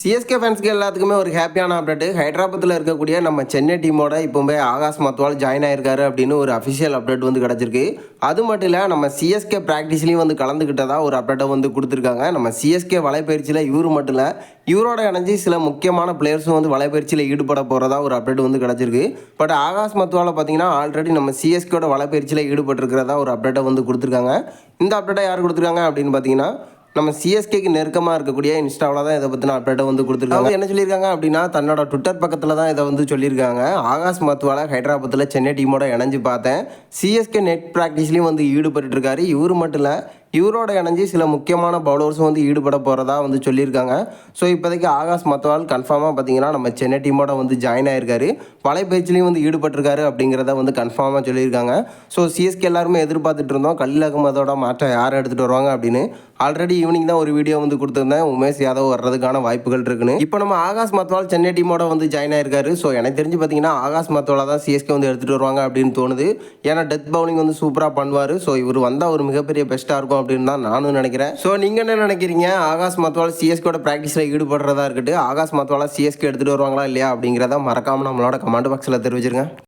CSK ஃபேன்ஸ்க்கு எல்லாத்துக்குமே ஒரு ஹாப்பியான அப்டேட். ஹைதராபாத்தில் இருக்கக்கூடிய நம்ம சென்னை டீமோட இப்போவே ஆகாஷ் மத்வால் ஜாயின் ஆயிருக்காரு அப்படின்னு ஒரு அஃபிஷியல் அப்டேட் வந்து கிடச்சிருக்கு. அது மட்டும் இல்லை, நம்ம சிஎஸ்கே ப்ராக்டிஸ்லையும் வந்து கலந்துக்கிட்டதா ஒரு அப்டேட்டை வந்து கொடுத்துருக்காங்க. நம்ம சிஎஸ்கே வலைப்பயிற்சியில் இவர் மட்டும் இல்லை, இவரோட இணைஞ்சி சில முக்கியமான பிளேயர்ஸும் வந்து வலைப்பயிற்சியில் ஈடுபட போகிறதா ஒரு அப்டேட் வந்து கிடச்சிருக்கு. பட் ஆகாஷ் மத்வாலை பார்த்தீங்கன்னா ஆல்ரெடி நம்ம சிஎஸ்கேயோட வலைப்பயிற்சியில் ஈடுபட்டிருக்கிறதா ஒரு அப்டேட்டை வந்து கொடுத்துருக்காங்க. இந்த அப்டேட்டை யார் கொடுத்துருக்காங்க அப்படின்னு பார்த்தீங்கன்னா, நம்ம சிஎஸ்கேக்கு நெருக்கமாக இருக்கக்கூடிய இன்ஸ்டாவில் தான் இதை பற்றின அப்டேட்டை வந்து கொடுத்துருக்காங்க. என்ன சொல்லியிருக்காங்க அப்படின்னா, தன்னோட ட்விட்டர் பக்கத்தில் தான் இதை வந்து சொல்லியிருக்காங்க. ஆகாஷ் மத்வாலை ஹைதராபாத்தில் சென்னை டீமோட இணைஞ்சு பார்த்தேன். சிஎஸ்கே நெட் ப்ராக்டிஸ்லையும் வந்து ஈடுபட்டு இருக்காரு. இவர் மட்டும் இல்லை, இவரோட இணைஞ்சி சில முக்கியமான பவுலர்ஸும் வந்து ஈடுபட போகிறதா வந்து சொல்லியிருக்காங்க. ஸோ இப்போதைக்கு ஆகாஷ் மத்வால் கன்ஃபார்மாக பார்த்தீங்கன்னா நம்ம சென்னை டீமோட வந்து ஜாயின் ஆயிருக்காரு. வலைப்பயிற்சிலையும் வந்து ஈடுபட்டிருக்காரு அப்படிங்கிறத வந்து கன்ஃபார்மாக சொல்லியிருக்காங்க. ஸோ சிஎஸ்கே எல்லாருமே எதிர்பார்த்துட்டு இருந்தோம் கலீல் அகமதோட மாற்றம் யாரை எடுத்துகிட்டு வருவாங்க அப்படின்னு. ஆல்ரெடி ஈவினிங் தான் ஒரு வீடியோ வந்து கொடுத்துருந்தேன், உமேஷ் யாதவ் வர்றதுக்கான வாய்ப்புகள் இருக்குன்னு. இப்போ நம்ம ஆகாஷ் மத்வால் சென்னை டீமோட வந்து ஜாயின் ஆயிருக்காரு. ஸோ எனக்கு தெரிஞ்சு பார்த்தீங்கன்னா ஆகாஷ் மத்வாலை தான் சிஎஸ்கே வந்து எடுத்துகிட்டு வருவாங்க அப்படின்னு தோணுது. ஏன்னா டெத் பவுலிங் வந்து சூப்பராக பண்ணுவார். ஸோ இவர் வந்தால் ஒரு மிகப்பெரிய பெஸ்ட்டாக இருக்கும் அப்படின்னு தான் நானும் நினைக்கிறேன். ஸோ நீங்கள் என்ன நினைக்கிறீங்க? ஆகாஷ் மத்வால் சிஎஸ்கேயோட ப்ராக்டிஸில் ஈடுபடுறதா இருக்கட்டும், ஆகாஷ் மத்வாலை சிஎஸ்கே எடுத்துகிட்டு வருவாங்களா இல்லையா அப்படிங்கிறத மறக்காமல் நம்மளோட கமெண்ட் பாக்ஸில் தெரிவிச்சிருங்க.